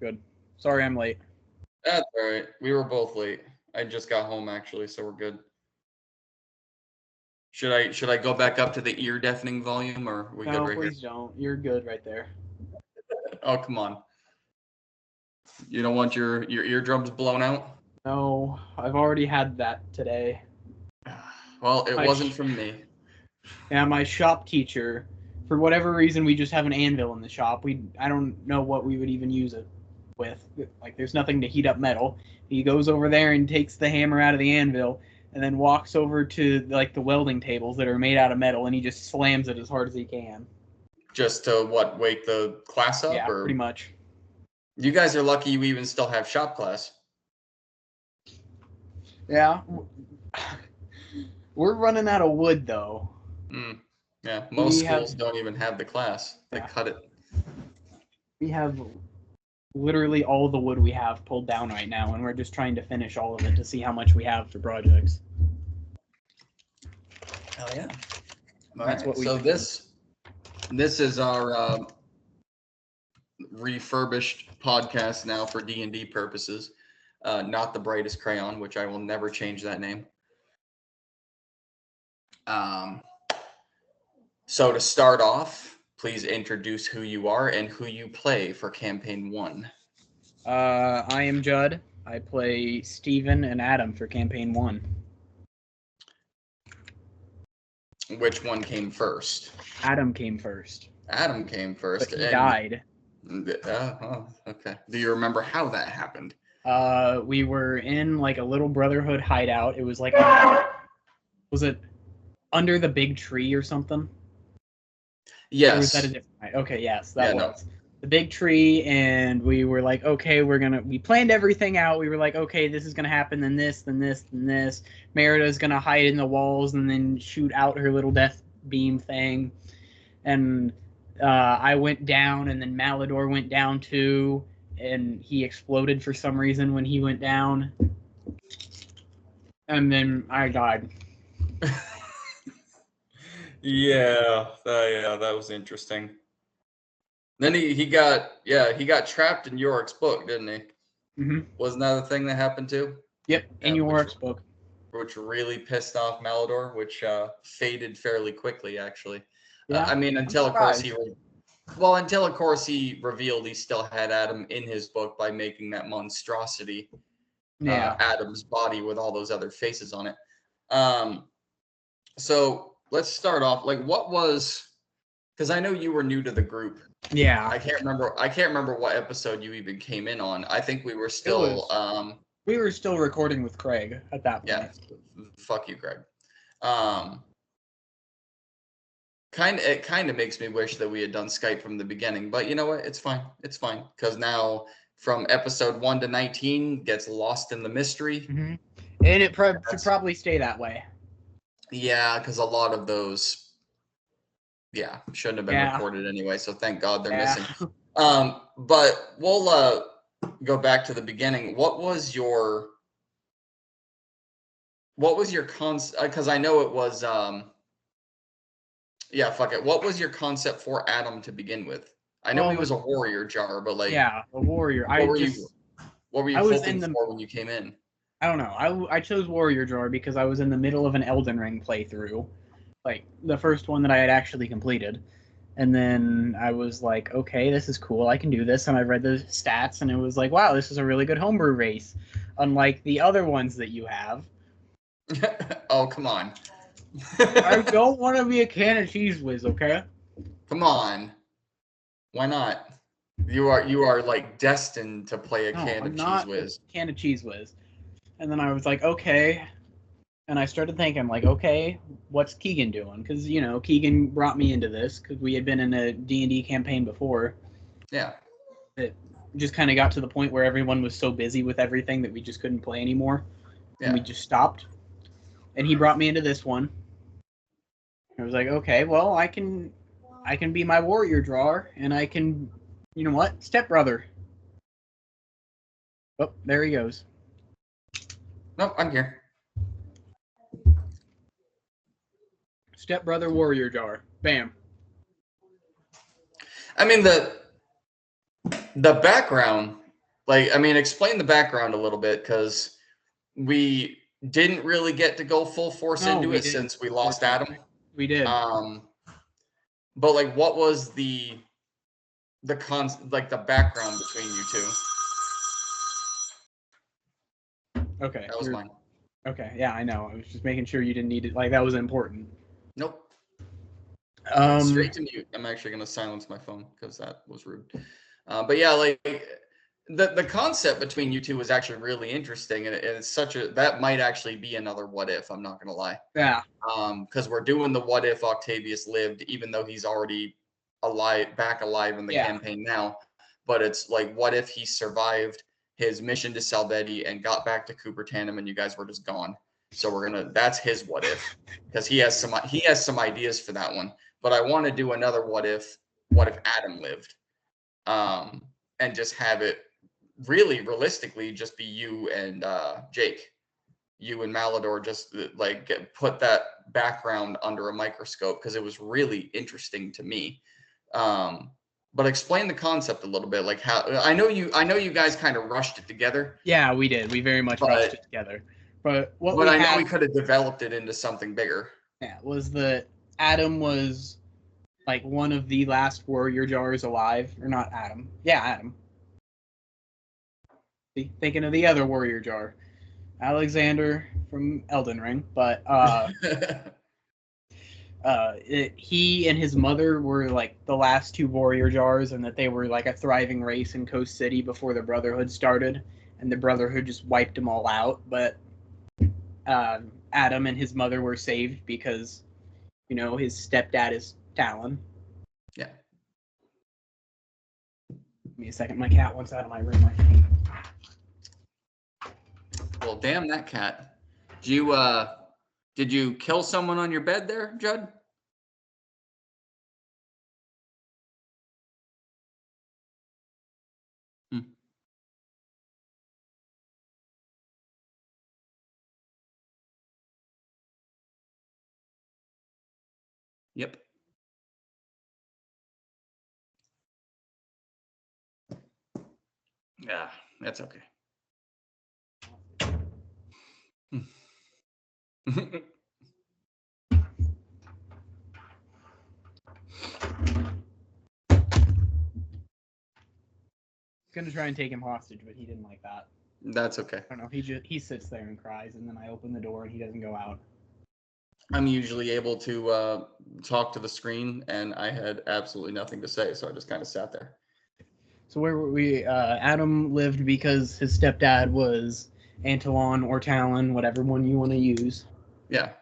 Good. Sorry I'm late. That's all right. We were both late. I just got home actually, so we're good. Should I go back up to the ear deafening volume, or are we good No, right here? please don't. You're good right there. Oh, come on. You don't want your eardrums blown out? No, I've already had that today. Well, it My wasn't from me. my shop teacher, for whatever reason, we just have an anvil in the shop. I don't know what we would even use it with. Like, there's nothing to heat up metal. He goes over there and takes the hammer out of the anvil, and then walks over to like the welding tables that are made out of metal, and he just slams it as hard as he can. Just to what, wake the class up, Yeah, or pretty much. you guys are lucky you even still have shop class. Yeah. We're running out of wood though. Yeah, most schools don't even have the class. They Yeah. cut it. We have literally all the wood we have pulled down right now, and we're just trying to finish all of it to see how much we have for projects. Hell yeah. That's what we So do. this is our refurbished podcast now for D&D purposes. Not the brightest crayon, which I will never change that name. So to start off, please introduce who you are and who you play for campaign 1. I am Judd. I play Steven and Adam for campaign 1. Which one came first? Adam came first. Adam came first. But he died. Okay. Do you remember how that happened? We were in like a little brotherhood hideout. It was like, was it under the big tree or something? Yes. Or was that a different? Okay, yes, that was. No. The big tree, and we were like, okay, we planned everything out. We were like, okay, this is gonna happen, then this, then this, then this. Merida's gonna hide in the walls and then shoot out her little death beam thing. And I went down, and then Malador went down too, and he exploded for some reason when he went down. And then I died. Yeah, that was interesting. Then he got trapped in Yorick's book, didn't he? Mm-hmm. Wasn't that the thing that happened too? Yep, in Yorick's book. Which really pissed off Malador, which faded fairly quickly, actually. Yeah, I mean, until of course he revealed he still had Adam in his book by making that monstrosity, Adam's body with all those other faces on it. So let's start off. Like, what was? Because I know you were new to the group. Yeah. I can't remember what episode you even came in on. I think we were still we were still recording with Craig at that point. Yeah. Fuck you, Craig. It kind of makes me wish that we had done Skype from the beginning, but you know what? It's fine. It's fine. Because now from episode 1 to 19 gets lost in the mystery. Mm-hmm. And it should probably stay that way. Yeah, because a lot of those shouldn't have been recorded anyway, so thank God they're missing. But we'll go back to the beginning. What was your concept? Because I know it was what was your concept for Adam to begin with? I know he was a warrior jar, but like a warrior. What were you hoping for when you came in? I don't know. I chose warrior jar because I was in the middle of an Elden Ring playthrough. Like the first one that I had actually completed. And then I was like, okay, this is cool. I can do this. And I read the stats and it was like, wow, this is a really good homebrew race. Unlike the other ones that you have. Oh, come on. I don't want to be a can of cheese whiz, okay? Come on. Why not? You are like destined to play a can of cheese whiz. Can of cheese whiz. And then I was like, okay. And I started thinking, like, okay, what's Keegan doing? Because, you know, Keegan brought me into this because we had been in a D&D campaign before. Yeah. It just kind of got to the point where everyone was so busy with everything that we just couldn't play anymore. Yeah. And we just stopped. And he brought me into this one. I was like, okay, well, I can be my warrior drawer, and I can, you know what, stepbrother. Oh, there he goes. Nope, I'm here. Stepbrother warrior jar. Bam. I mean, The background, like, I mean, explain the background a little bit, because we didn't really get to go full force into it since we lost Adam. We did. But like, what was the background between you two? Okay. That was mine. Okay, yeah, I know. I was just making sure you didn't need it. Like, that was important. Nope. Straight to mute. I'm actually going to silence my phone because that was rude. But yeah, like, the concept between you two was actually really interesting, and it's that might actually be another what if. I'm not going to lie. Yeah. Because we're doing the what if Octavius lived, even though he's already back alive in the campaign now. But it's like, what if he survived his mission to Salvetti and got back to Cupertanum and you guys were just gone? So that's his what if, because he has some ideas for that one. But I want to do another what if Adam lived, and just have it really realistically just be you and Jake, you and Malador, just like put that background under a microscope, because it was really interesting to me. But explain the concept a little bit, like how I know you guys kind of rushed it together. Yeah, we did. We very much rushed it together. But I know we could have developed it into something bigger. Yeah, was that Adam was like one of the last warrior jars alive, or not Adam? Yeah, Adam. Thinking of the other warrior jar, Alexander from Elden Ring, but he and his mother were like the last two warrior jars, and that they were like a thriving race in Coast City before the Brotherhood started, and the Brotherhood just wiped them all out. But Adam and his mother were saved because, you know, his stepdad is Talon. Yeah. Give me a second. My cat wants out of my room, I think. Well, damn that cat. Did you kill someone on your bed there, Judd? Yep. Yeah, that's okay. Gonna try and take him hostage, but he didn't like that. That's okay. I don't know. He sits there and cries, and then I open the door and he doesn't go out. I'm usually able to talk to the screen, and I had absolutely nothing to say, so I just kind of sat there. So where were we? Adam lived because his stepdad was Antolon or Talon, whatever one you want to use. Yeah.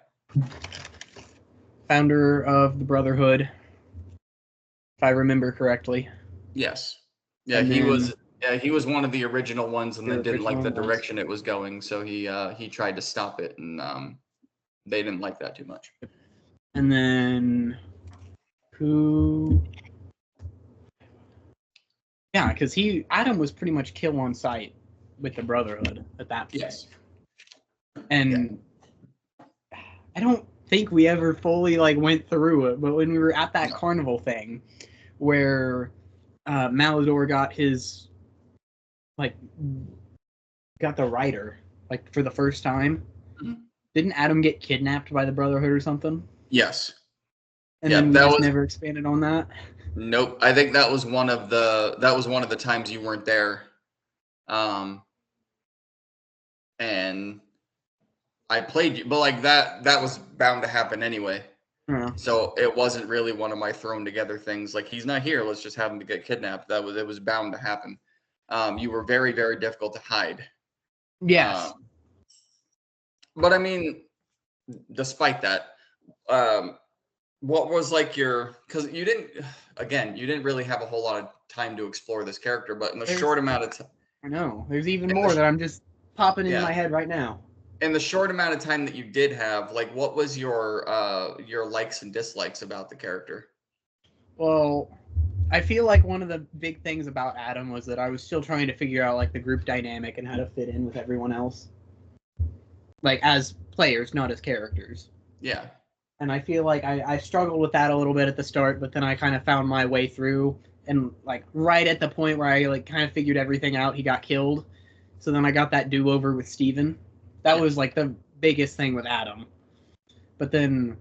Founder of the Brotherhood, if I remember correctly. Yes. Yeah, and he was one of the original ones, and then didn't like the direction it was going, so he tried to stop it, and they didn't like that too much. And then who? Yeah, because Adam was pretty much kill on sight with the Brotherhood at that point. Yes. And I don't think we ever fully like went through it, but when we were at that carnival thing where Malador got his got the rider like for the first time, didn't Adam get kidnapped by the Brotherhood or something? Yes. And then we just never expanded on that. Nope. I think that was one of the times you weren't there. And I played you, but like that was bound to happen anyway. So it wasn't really one of my thrown together things. Like, he's not here, let's just have him to get kidnapped. It was bound to happen. You were very, very difficult to hide. Yes. But I mean, despite that, what was like because you didn't really have a whole lot of time to explore this character, but in the short amount of time. I know. There's even more that I'm just popping in my head right now. In the short amount of time that you did have, like, what was your likes and dislikes about the character? Well, I feel like one of the big things about Adam was that I was still trying to figure out like the group dynamic and how to fit in with everyone else. Like, as players, not as characters. Yeah. And I feel like I struggled with that a little bit at the start, but then I kind of found my way through, and like right at the point where I like kind of figured everything out, he got killed. So then I got that do-over with Steven. That was like the biggest thing with Adam. But then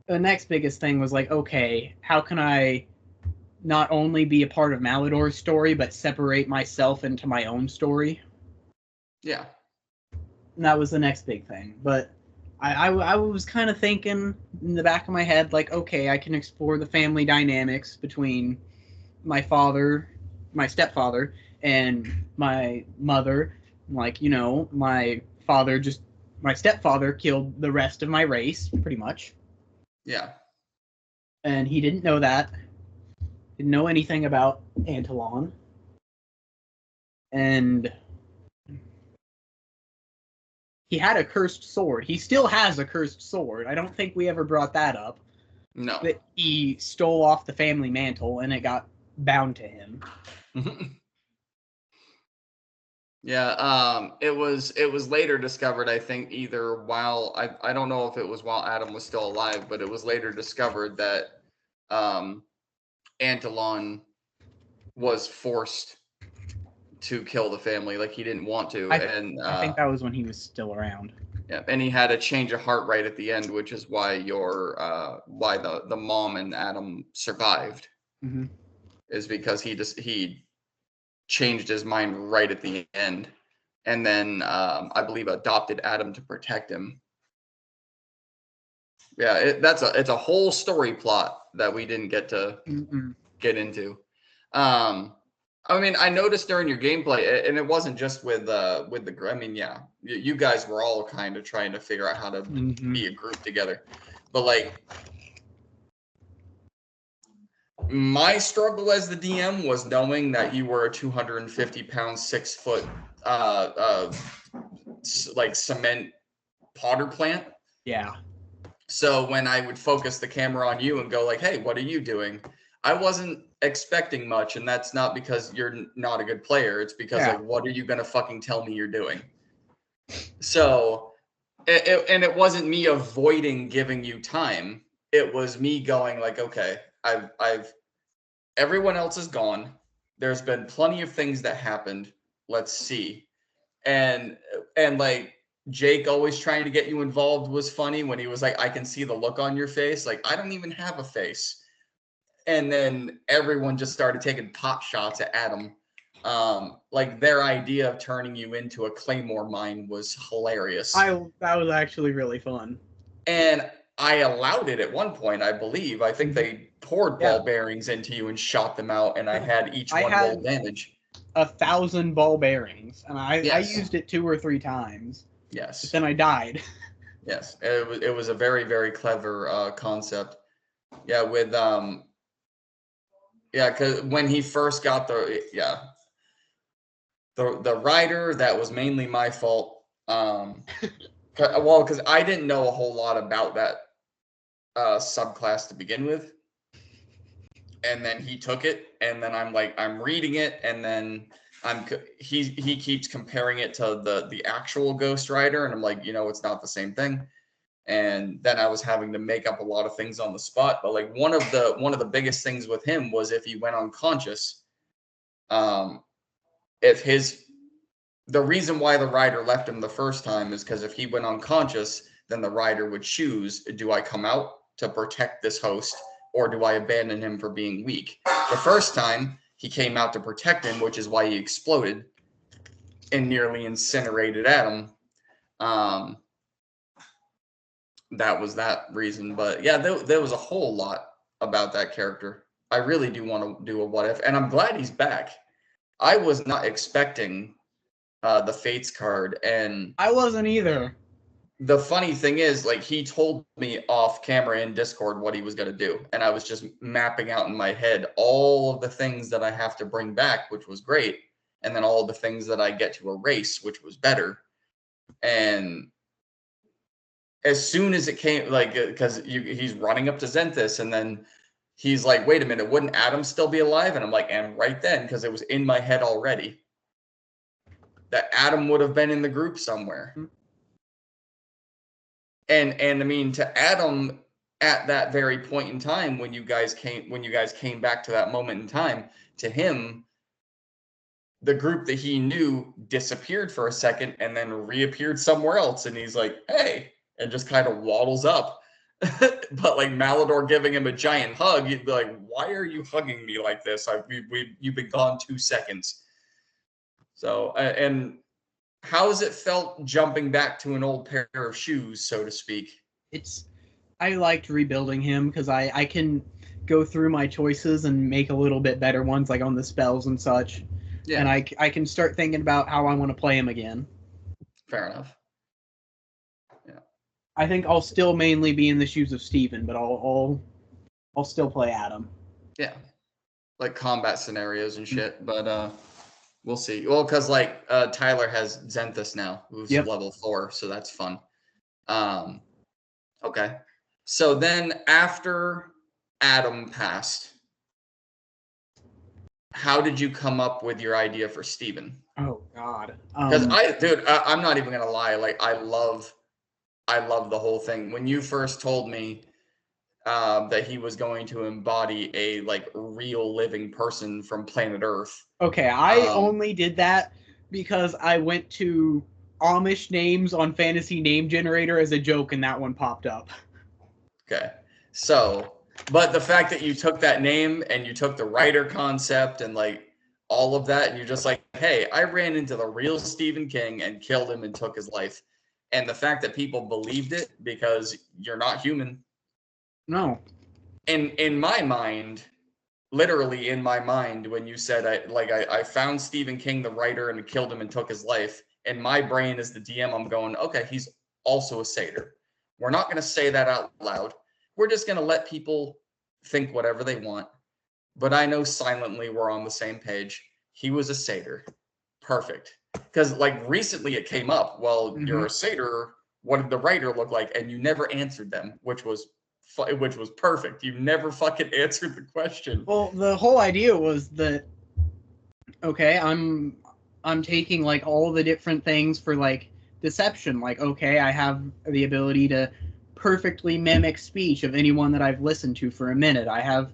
the next biggest thing was like, okay, how can I not only be a part of Malador's story, but separate myself into my own story? Yeah. And that was the next big thing. But I was kind of thinking in the back of my head, like, okay, I can explore the family dynamics between my father, my stepfather, and my mother. Like, you know, my stepfather killed the rest of my race, pretty much. Yeah. And he didn't know that. Didn't know anything about Antolon. And he had a cursed sword. He still has a cursed sword. I don't think we ever brought that up. No. But he stole off the family mantle and it got bound to him. Yeah, it was later discovered, I think, either while I don't know if it was while Adam was still alive, but it was later discovered that Antolon was forced to kill the family, like he didn't want to. I think that was when he was still around. Yeah, and he had a change of heart right at the end, which is why why the mom and Adam survived. Mm-hmm. Is because he changed his mind right at the end, and then I believe adopted Adam to protect him. Yeah, it's a whole story plot that we didn't get to get into. I mean, I noticed during your gameplay, and it wasn't just with the. I mean, yeah, you guys were all kind of trying to figure out how to be a group together, but like. My struggle as the DM was knowing that you were a 250-pound, 6-foot, like cement potter plant. Yeah. So when I would focus the camera on you and go like, "Hey, what are you doing?" I wasn't expecting much, and that's not because you're not a good player. It's because like, what are you gonna fucking tell me you're doing? So, and it wasn't me avoiding giving you time. It was me going like, "Okay, I've." Everyone else is gone. There's been plenty of things that happened. Let's see. And like Jake always trying to get you involved was funny when he was like, I can see the look on your face. Like, I don't even have a face. And then everyone just started taking pot shots at Adam. Like their idea of turning you into a Claymore mine was hilarious. That was actually really fun. And I allowed it at one point, I believe. I think they poured ball bearings into you and shot them out, and I had each one roll damage. 1,000 ball bearings, and I used it 2 or 3 times. Yes. But then I died. Yes, it was a very, very clever concept. Yeah, with because when he first got the rider, that was mainly my fault. Well, because I didn't know a whole lot about that subclass to begin with, and then he took it, and then I'm reading it, and then he keeps comparing it to the actual Ghost Rider, and I'm like, it's not the same thing. And then I was having to make up a lot of things on the spot. But like one of the biggest things with him was if he went unconscious, the reason why the rider left him the first time is because if he went unconscious, then the rider would choose, do I come out to protect this host, or do I abandon him for being weak? The first time he came out to protect him, which is why he exploded and nearly incinerated Adam. That was that reason. But yeah, there was a whole lot about that character. I really do want to do a what if, and I'm glad he's back. I was not expecting the Fates card, and I wasn't either. The funny thing is, like, he told me off camera in Discord what he was going to do, and I was just mapping out in my head all of the things that I have to bring back, which was great, and then all the things that I get to erase, which was better. And as soon as it came, like, because he's running up to Zenthis, and then he's like, wait a minute, wouldn't Adam still be alive? And I'm like, and right then, because it was in my head already, that Adam would have been in the group somewhere. And I mean, to Adam at that very point in time, when you guys came back to that moment in time, to him, the group that he knew disappeared for a second and then reappeared somewhere else. And he's like, hey, and just kind of waddles up. But like Malador giving him a giant hug, you'd be like, why are you hugging me like this? You've been gone 2 seconds. So, and how has it felt jumping back to an old pair of shoes, so to speak? I liked rebuilding him because I can go through my choices and make a little bit better ones, like on the spells and such. Yeah. And I can start thinking about how I want to play him again. Fair enough. Yeah. I think I'll still mainly be in the shoes of Steven, but I'll still play Adam. Yeah. Like combat scenarios and shit, but we'll see. Well, because like Tyler has Zenthus now, who's level 4, so that's fun. Okay. So then after Adam passed, how did you come up with your idea for Steven? Oh God. Because I'm not even gonna lie. Like I love the whole thing. When you first told me that he was going to embody a like real living person from planet Earth. Okay, I only did that because I went to Amish names on Fantasy Name Generator as a joke, and that one popped up. Okay, so. But the fact that you took that name and you took the writer concept and like all of that, and you're just like, hey, I ran into the real Stephen King and killed him and took his life. And the fact that people believed it because you're not human. No. In my mind, literally in my mind, when you said I found Stephen King, the writer, and killed him and took his life, in my brain as the DM, I'm going, okay, he's also a satyr. We're not going to say that out loud. We're just going to let people think whatever they want. But I know silently we're on the same page. He was a satyr. Perfect. Because like recently it came up, well, you're a satyr. What did the writer look like? And you never answered them, which was perfect. You never fucking answered the question. Well, the whole idea was that, okay, I'm taking like all the different things for like deception. Like, okay, I have the ability to perfectly mimic speech of anyone that I've listened to for a minute. I have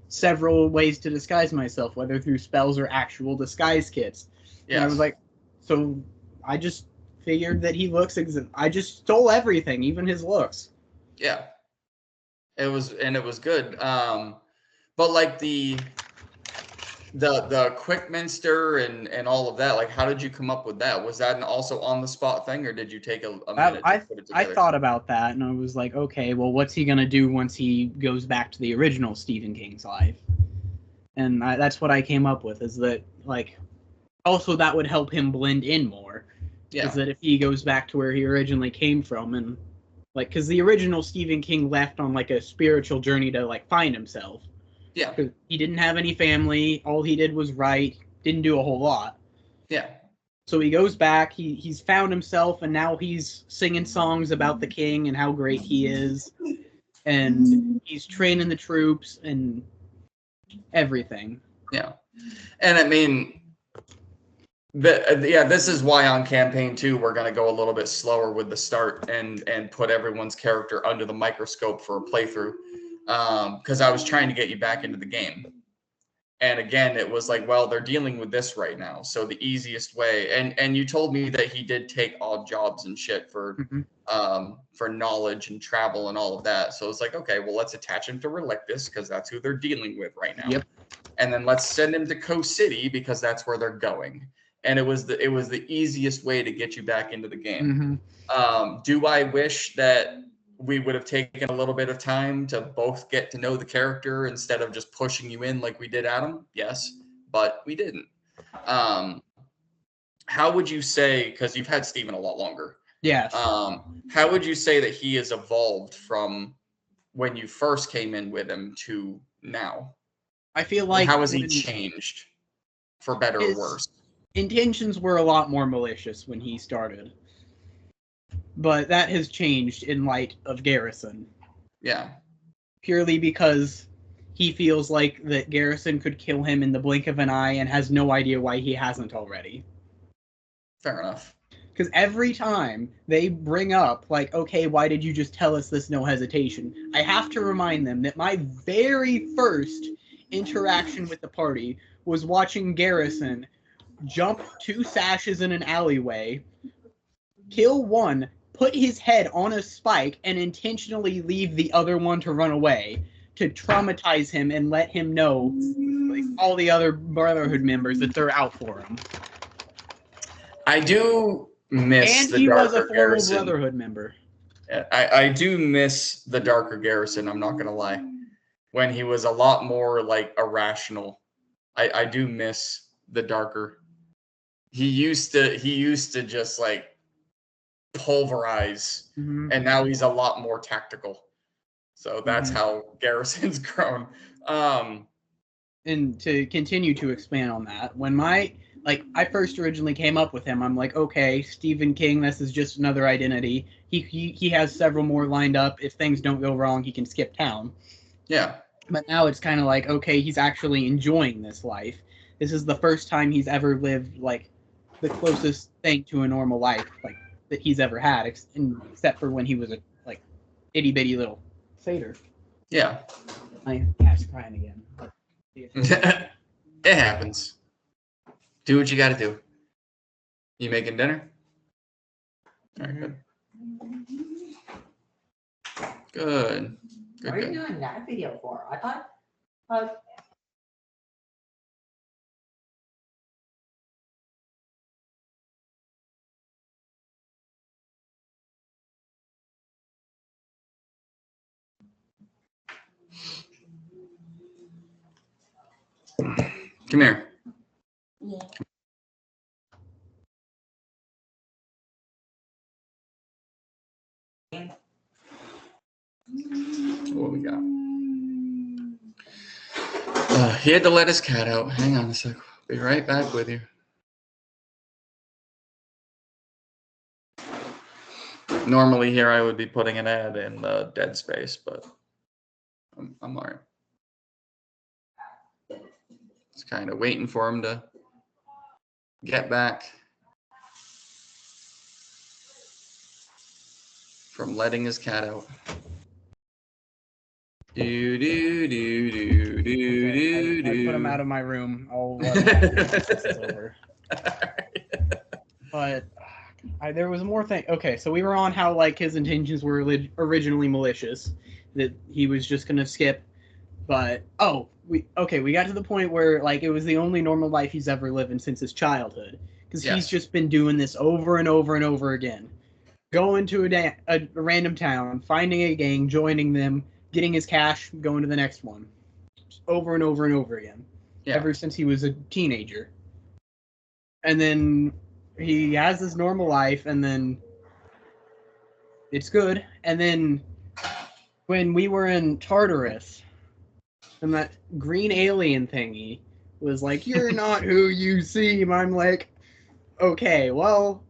several ways to disguise myself, whether through spells or actual disguise kits. Yeah. And I was like, so I just figured that he looks I just stole everything, even his looks. Yeah. It was good. But like the Quickminster and all of that, like how did you come up with that? Was that an also on the spot thing, or did you take a minute to put it together? I thought about that, and I was like, okay, well, what's he gonna do once he goes back to the original Stephen King's life? And that's what I came up with, is that like also that would help him blend in more. Yeah. Is that if he goes back to where he originally came from, and like, because the original Stephen King left on like a spiritual journey to like find himself. Yeah. He didn't have any family. All he did was write. Didn't do a whole lot. Yeah. So he goes back. He's found himself, and now he's singing songs about the king and how great he is. And he's training the troops and everything. Yeah. And I mean, this is why on campaign 2 we're going to go a little bit slower with the start and put everyone's character under the microscope for a playthrough. Because I was trying to get you back into the game. And again, it was like, well, they're dealing with this right now. So the easiest way, and you told me that he did take odd jobs and shit for knowledge and travel and all of that. So it's like, okay, well, let's attach him to Relictus because that's who they're dealing with right now. Yep. And then let's send him to Coast City because that's where they're going. And it was the easiest way to get you back into the game. Do I wish that we would have taken a little bit of time to both get to know the character instead of just pushing you in like we did Adam? Yes, but we didn't. How would you say, because you've had Steven a lot longer. Yes. How would you say that he has evolved from when you first came in with him to now? I feel like... How has he changed, for better or worse? Intentions were a lot more malicious when he started. But that has changed in light of Garrison. Yeah. Purely because he feels like that Garrison could kill him in the blink of an eye and has no idea why he hasn't already. Fair enough. Because every time they bring up, like, okay, why did you just tell us this, no hesitation? I have to remind them that my very first interaction with the party was watching Garrison jump 2 sashes in an alleyway, kill one, put his head on a spike, and intentionally leave the other one to run away to traumatize him and let him know, like, all the other Brotherhood members, that they're out for him. I do miss the darker Garrison. And he was a former Brotherhood member. I do miss the darker Garrison, I'm not going to lie. When he was a lot more, like, irrational. I do miss the darker. He used to just, like, pulverize, and now he's a lot more tactical. So that's how Garrison's grown. And to continue to expand on that, when I first originally came up with him, I'm like, okay, Stephen King, this is just another identity. He has several more lined up. If things don't go wrong, he can skip town. Yeah. But now it's kind of like, okay, he's actually enjoying this life. This is the first time he's ever lived, like, the closest thing to a normal life, like, that he's ever had, except for when he was a, like, itty-bitty little satyr. Yeah. My cat's crying again. It happens. Do what you got to do. You making dinner? All right, good. Good. What are you doing that video for? I thought. Come here. Yeah. What we got? He had to let his cat out. Hang on a sec. Be right back with you. Normally here I would be putting an ad in dead space, but I'm all right. Just kind of waiting for him to get back from letting his cat out. Do do do do do do do. I put him out of my room. I'll let him it's over. But there was more thing. Okay, so we were on how, like, his intentions were originally malicious, that he was just gonna skip. But we got to the point where, like, it was the only normal life he's ever lived since his childhood, because he's just been doing this over and over and over again, going to a random town, finding a gang, joining them, getting his cash, going to the next one, just over and over and over again, ever since he was a teenager. And then he has this normal life, and then it's good. And then when we were in Tartarus, and that green alien thingy was like, "You're not who you seem," I'm like, okay, well,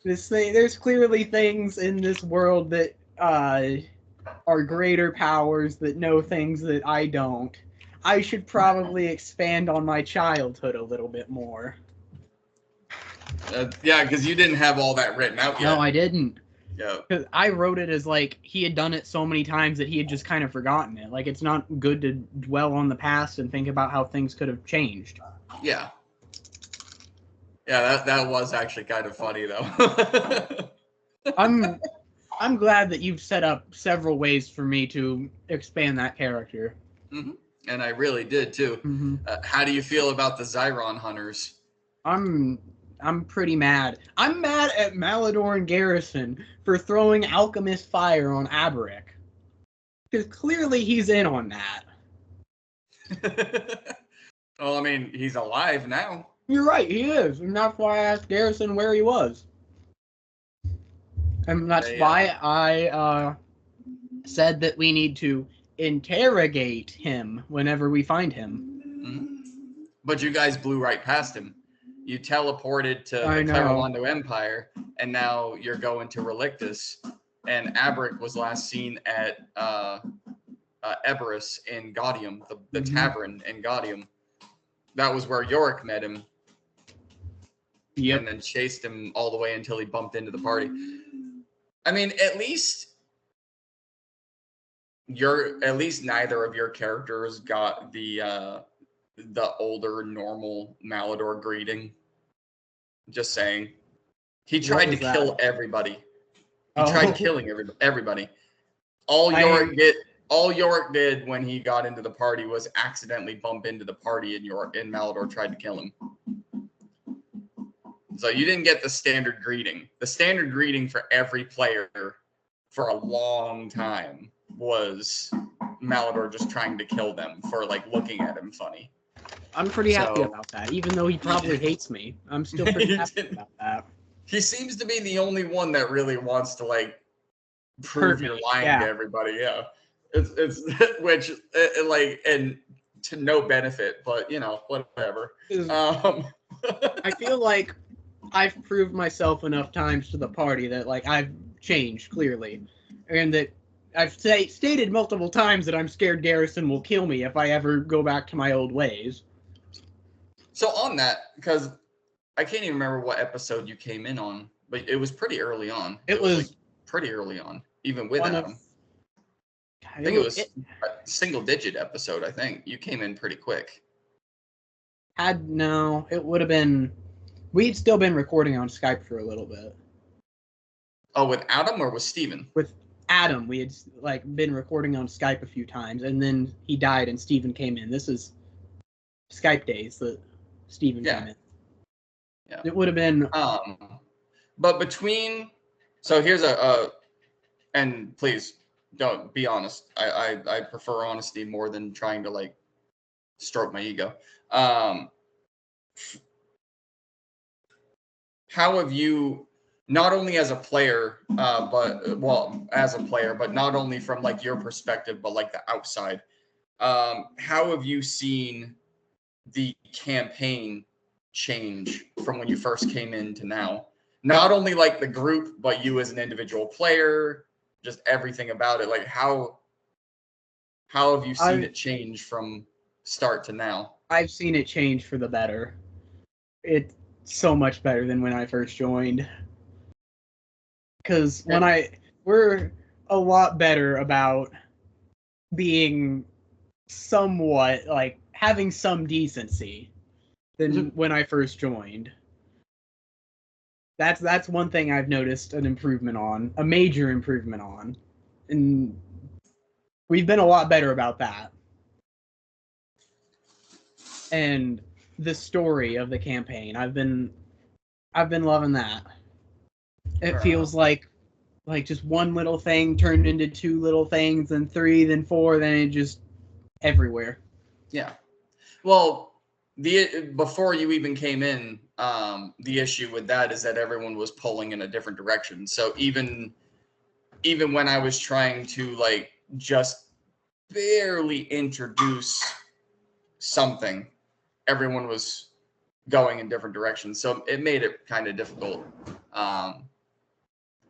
there's clearly things in this world that are greater powers that know things that I don't. I should probably expand on my childhood a little bit more. Yeah, because you didn't have all that written out yet. No, I didn't. Yeah. Because I wrote it as, like, he had done it so many times that he had just kind of forgotten it. Like, it's not good to dwell on the past and think about how things could have changed. Yeah. Yeah, that was actually kind of funny, though. I'm glad that you've set up several ways for me to expand that character. Mm-hmm. And I really did, too. Mm-hmm. How do you feel about the Zyron hunters? I'm pretty mad. I'm mad at Malador and Garrison for throwing alchemist fire on Aberic. Because clearly he's in on that. Well, I mean, he's alive now. You're right, he is. And that's why I asked Garrison where he was. And that's why I said that we need to interrogate him whenever we find him. Mm-hmm. But you guys blew right past him. You teleported to the Clarondo Empire, and now you're going to Relictus. And Aberic was last seen at Eberus in Gaudium, the tavern in Gaudium. That was where Yorick met him. Yep. And then chased him all the way until he bumped into the party. I mean, at least neither of your characters got the the older, normal Malador greeting. Just saying. He tried to kill everybody. He tried killing everybody. All Yorick did when he got into the party was accidentally bump into the party, and Malador tried to kill him. So you didn't get the standard greeting. The standard greeting for every player for a long time was Malador just trying to kill them for like looking at him funny. I'm pretty happy about that, even though he probably hates me. I'm still pretty happy about that. He seems to be the only one that really wants to like prove you're lying to everybody. Yeah, it's which like and to no benefit, but you know whatever. I feel like I've proved myself enough times to the party that like I've changed clearly, and that I've stated multiple times that I'm scared Garrison will kill me if I ever go back to my old ways. So on that, because I can't even remember what episode you came in on, but it was pretty early on. It was like pretty early on, even with Adam. I think it was a single-digit episode. I think you came in pretty quick. No, it would have been. We'd still been recording on Skype for a little bit. Oh, with Adam or with Steven? With Adam, we had like been recording on Skype a few times, and then he died, and Steven came in. This is Skype days that Steven came in. Yeah, it would have been. But between, so here's and please don't be honest. I prefer honesty more than trying to like stroke my ego. How have you, not only as a player, but not only from like your perspective, but like the outside, how have you seen the campaign change from when you first came in to now? Not only like the group, but you as an individual player, just everything about it. Like how have you seen it change from start to now? I've seen it change for the better. It's so much better than when I first joined. Because we're a lot better about being somewhat, like, having some decency than when I first joined. That's one thing I've noticed an improvement on, a major improvement on. And we've been a lot better about that. And the story of the campaign, I've been loving that. It feels like just one little thing turned into two little things, then three, then four, then it just everywhere. Yeah. Well, before you even came in, the issue with that is that everyone was pulling in a different direction. So even when I was trying to like just barely introduce something, everyone was going in different directions. So it made it kind of difficult.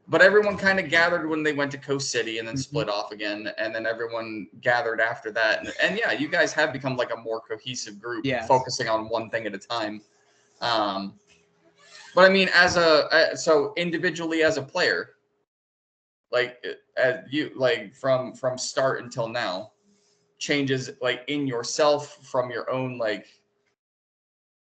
But everyone kind of gathered when they went to Coast City and then split off again. And then everyone gathered after that. And yeah, you guys have become like a more cohesive group, focusing on one thing at a time. But I mean, so individually as a player, like as you, like from start until now, changes like in yourself from your own, like,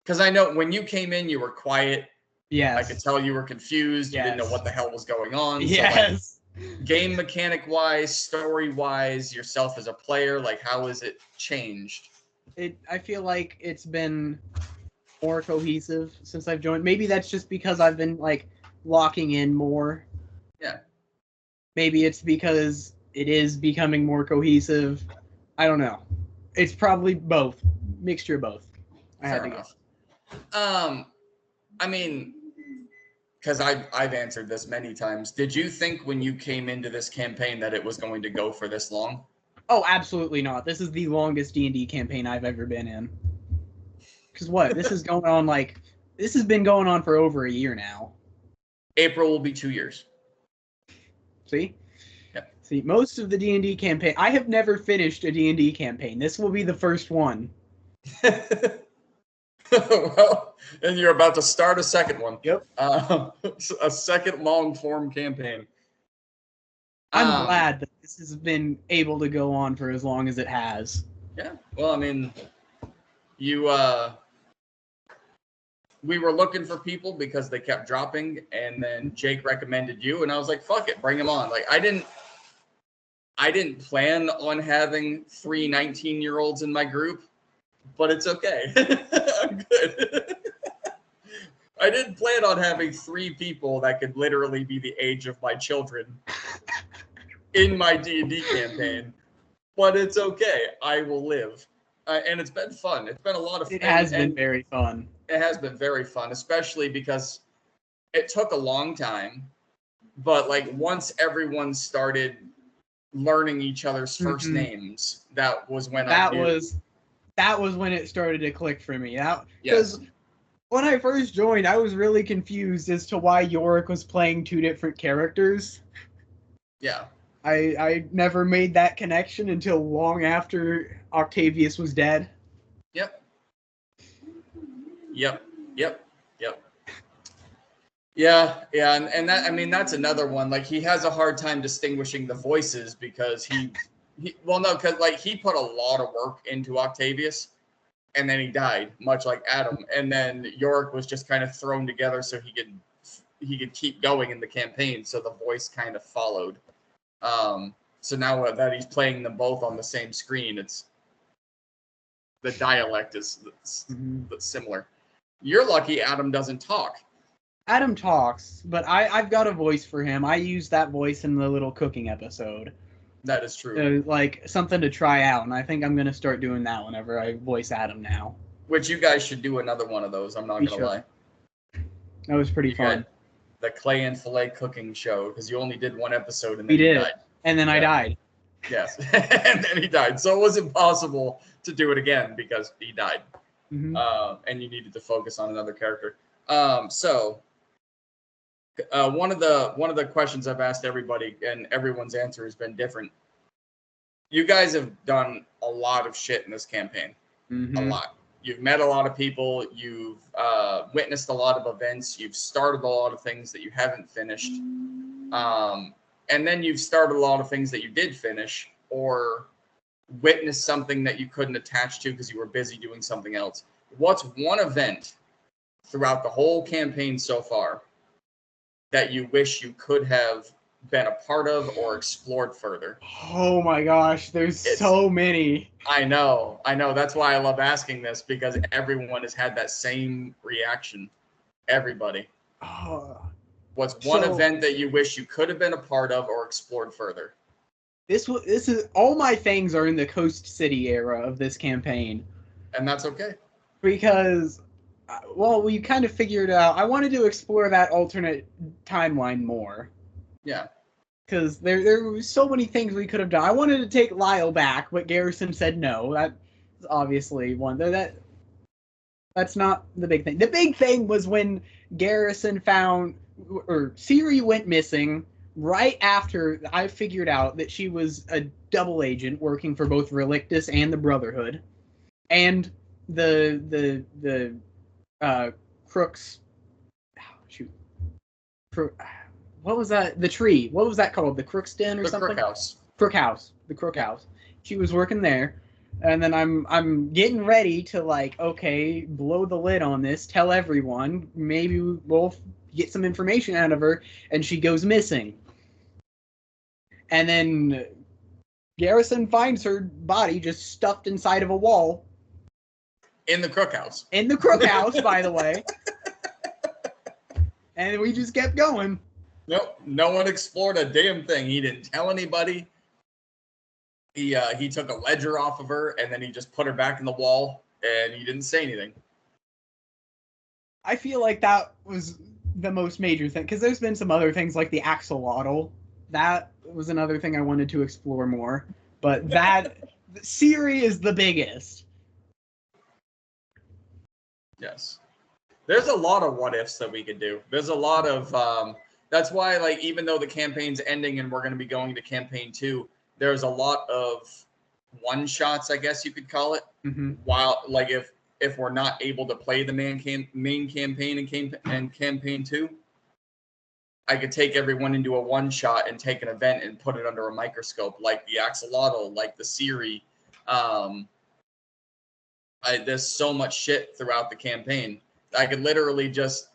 because I know when you came in, you were quiet. Yes. I could tell you were confused. You didn't know what the hell was going on. Yes. So, like, game mechanic wise, story wise, yourself as a player, like how has it changed? I feel like it's been more cohesive since I've joined. Maybe that's just because I've been like locking in more. Yeah. Maybe it's because it is becoming more cohesive. I don't know. It's probably both. Mixture of both. Fair enough. I mean, because I've answered this many times. Did you think when you came into this campaign that it was going to go for this long? Oh, absolutely not. This is the longest D&D campaign I've ever been in. Because what? This has been going on for over a year now. April will be 2 years. See? Yep. See, most of the D&D campaign, I have never finished a D&D campaign. This will be the first one. Well, and you're about to start a second one. Yep. A second long-form campaign. I'm glad that this has been able to go on for as long as it has. Yeah. Well, I mean, we were looking for people because they kept dropping, and then Jake recommended you, and I was like, fuck it, bring him on. Like, I didn't plan on having 3 19-year-olds in my group, but it's okay. I'm good. I didn't plan on having 3 people that could literally be the age of my children in my D&D campaign, but it's okay. I will live. And it's been fun. It's been a lot of fun. It has been very fun. It has been very fun, especially because it took a long time. But like once everyone started learning each other's first names, that was when that was when it started to click for me. Because when I first joined, I was really confused as to why Yorick was playing 2 different characters. Yeah. I never made that connection until long after Octavius was dead. Yep. Yeah, and that, I mean, that's another one. Like, he has a hard time distinguishing the voices because because like he put a lot of work into Octavius, and then he died, much like Adam. And then Yorick was just kind of thrown together so he could keep going in the campaign. So the voice kind of followed. So now that he's playing them both on the same screen, the dialect is similar. You're lucky Adam doesn't talk. Adam talks, but I've got a voice for him. I used that voice in the little cooking episode. That is true. Like something to try out, and I think I'm going to start doing that whenever I voice Adam now. Which you guys should do another one of those, I'm not going to lie. That was pretty fun. The clay and filet cooking show, because you only did 1 episode and then you died. And then I died. Yes, and then he died. So it was impossible to do it again because he died. And you needed to focus on another character. One of the questions I've asked everybody, and everyone's answer has been different. You guys have done a lot of shit in this campaign. A lot. You've met a lot of people. You've witnessed a lot of events. You've started a lot of things that you haven't finished. And then you've started a lot of things that you did finish or witnessed something that you couldn't attach to because you were busy doing something else. What's one event throughout the whole campaign so far that you wish you could have been a part of or explored further? Oh my gosh, there's so many. I know. That's why I love asking this, because everyone has had that same reaction. Everybody. What's one event that you wish you could have been a part of or explored further? This is all my things are in the Coast City era of this campaign. And that's okay. Because, we kind of figured out, I wanted to explore that alternate timeline more. Yeah. Because there were so many things we could have done. I wanted to take Lyle back, but Garrison said no. That's obviously one. That's not the big thing. The big thing was when Garrison Siri went missing right after I figured out that she was a double agent working for both bRiGhTeSt and the Brotherhood. And the crooks. What was that? The tree. What was that called? The Crook's Den or something? The Crook House. Crook House. The Crook House. She was working there. And then I'm getting ready to blow the lid on this, tell everyone, maybe we'll get some information out of her, and she goes missing. And then Garrison finds her body just stuffed inside of a wall. In the Crook House. In the Crook House, by the way. And we just kept going. Nope, no one explored a damn thing. He didn't tell anybody. He took a ledger off of her, and then he just put her back in the wall, and he didn't say anything. I feel like that was the most major thing, because there's been some other things like the axolotl. That was another thing I wanted to explore more, but Siri is the biggest. Yes. There's a lot of what ifs that we could do. There's a lot of that's why, even though the campaign's ending and we're going to be going to campaign 2, there's a lot of one shots, I guess you could call it. While if we're not able to play the main campaign and campaign 2, I could take everyone into a one shot and take an event and put it under a microscope, like the axolotl, like the Siri. there's so much shit throughout the campaign. I could literally just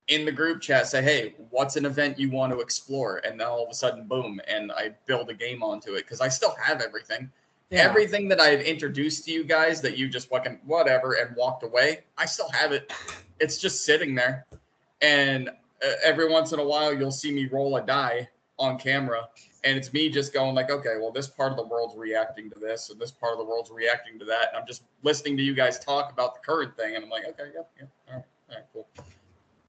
in the group chat say, hey, what's an event you want to explore? And then all of a sudden, boom, and I build a game onto it because I still have everything. Yeah. Everything that I've introduced to you guys that you just fucking whatever and walked away, I still have it. It's just sitting there. And every once in a while, you'll see me roll a die on camera. And it's me just going like, okay, well, this part of the world's reacting to this, and this part of the world's reacting to that. And I'm just listening to you guys talk about the current thing. And I'm like, okay, yeah, all right, cool.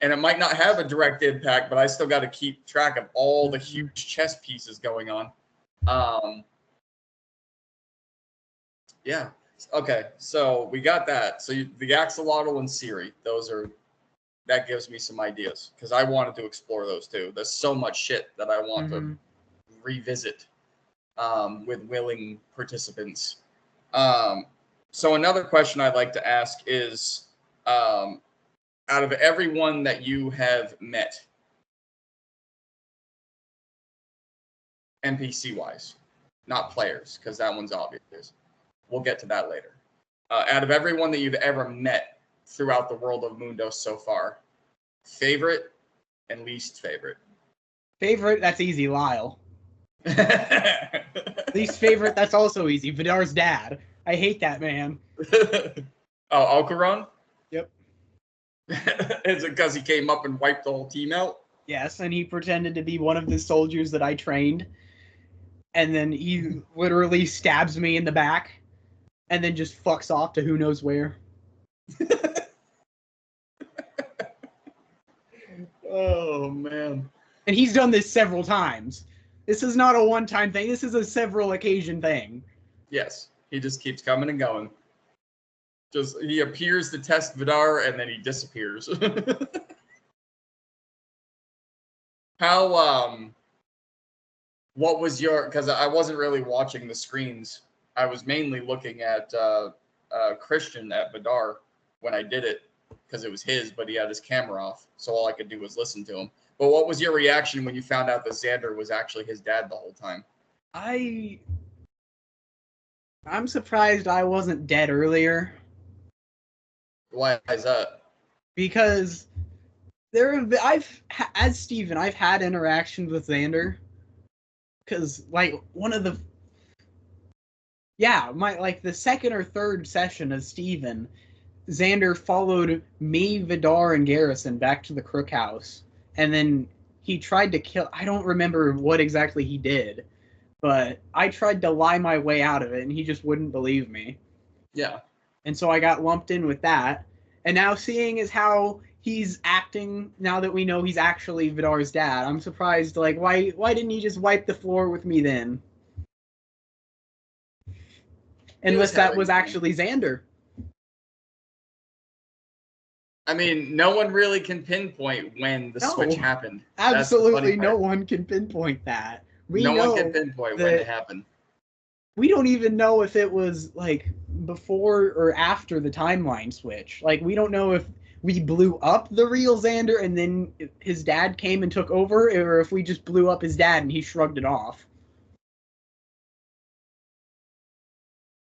And it might not have a direct impact, but I still got to keep track of all the huge chess pieces going on. Yeah. Okay. So we got that. So the axolotl and Siri, that gives me some ideas because I wanted to explore those too. There's so much shit that I want to revisit with willing participants. So another question I'd like to ask is, out of everyone that you have met, NPC-wise, not players, because that one's obvious. We'll get to that later. Out of everyone that you've ever met throughout the world of Mundos so far, favorite and least favorite? Favorite, that's easy, Lyle. Least favorite, that's also easy, Vidar's dad. I hate that man. Oh, Alcaron? Yep. Is it because he came up and wiped the whole team out? Yes, and he pretended to be one of the soldiers that I trained. And then he literally stabs me in the back. And then just fucks off to who knows where. Oh, man. And he's done this several times. This is not a one-time thing. This is a several occasion thing. Yes. He just keeps coming and going. He appears to test Vidar, and then he disappears. What was your, because I wasn't really watching the screens. I was mainly looking at Christian at Vidar when I did it, because it was his, but he had his camera off, so all I could do was listen to him. But what was your reaction when you found out that Xander was actually his dad the whole time? I'm surprised I wasn't dead earlier. Why is that? Because as Steven, I've had interactions with Xander. Because, like, the second or third session of Steven, Xander followed me, Vidar, and Garrison back to the Crook House. And then he tried to kill... I don't remember what exactly he did. But I tried to lie my way out of it, and he just wouldn't believe me. Yeah. And so I got lumped in with that. And now seeing as how he's acting, now that we know he's actually Vidar's dad, I'm surprised, like, why didn't he just wipe the floor with me then? Unless that was actually Xander. I mean, no one really can pinpoint when the switch happened. Absolutely no one can pinpoint that. No one can pinpoint when it happened. We don't even know if it was, like, before or after the timeline switch. Like, we don't know if we blew up the real Xander and then his dad came and took over, or if we just blew up his dad and he shrugged it off.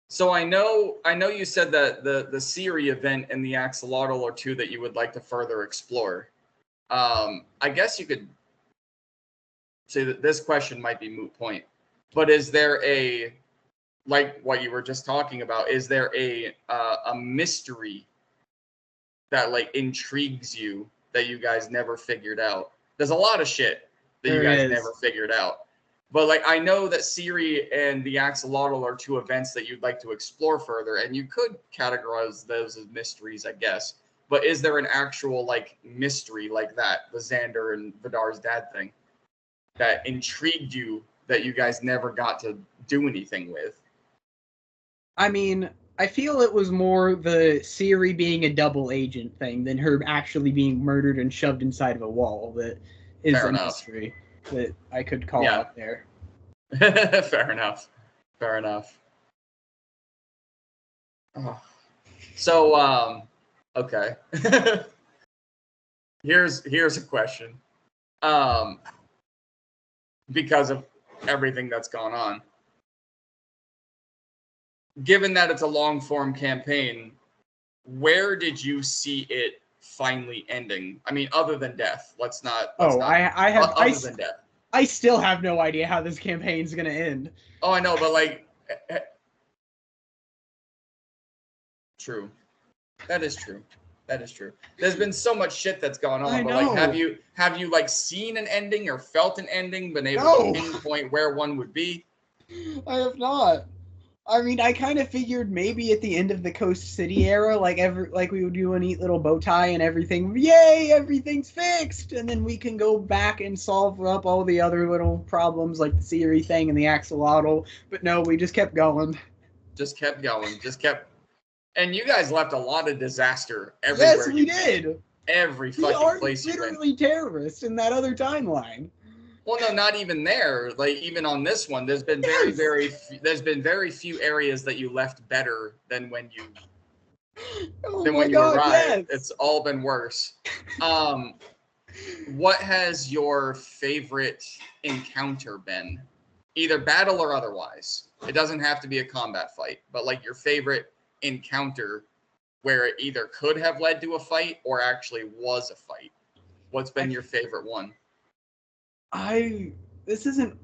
So I know you said that the Siri event and the Axolotl are two that you would like to further explore. I guess you could say that this question might be moot point, but is there a, like what you were just talking about, is there a mystery that, like, intrigues you that you guys never figured out? There's a lot of shit that you guys never figured out. But, like, I know that Siri and the Axolotl are two events that you'd like to explore further, and you could categorize those as mysteries, I guess. But is there an actual, like, mystery like that, the Xander and Vidar's dad thing, that intrigued you that you guys never got to do anything with? I mean, I feel it was more the Siri being a double agent thing than her actually being murdered and shoved inside of a wall that is a mystery that I could call out there. Fair enough. Oh. So, okay. Here's a question. Because of everything that's gone on. Given that it's a long-form campaign, where did you see it finally ending? I mean, other than death. Let's not. Other than death. I still have no idea how this campaign's gonna end. Oh, I know, but like, true. That is true. That is true. There's been so much shit that's gone on, but like, have you like seen an ending or felt an ending, been able to pinpoint where one would be? I have not. I mean, I kind of figured maybe at the end of the Coast City era, like we would do a neat little bow tie and everything. Yay, everything's fixed, and then we can go back and solve up all the other little problems like the Siri thing and the axolotl. But no, we just kept going. Just kept going. And you guys left a lot of disaster everywhere. Yes, we did. Every fucking place you went. We are literally terrorists in that other timeline. Well, no, not even there. Like even on this one, there's been very few areas that you left better than when you arrived. Yes. It's all been worse. What has your favorite encounter been? Either battle or otherwise. It doesn't have to be a combat fight, but like your favorite encounter where it either could have led to a fight or actually was a fight. What's been your favorite one? This isn't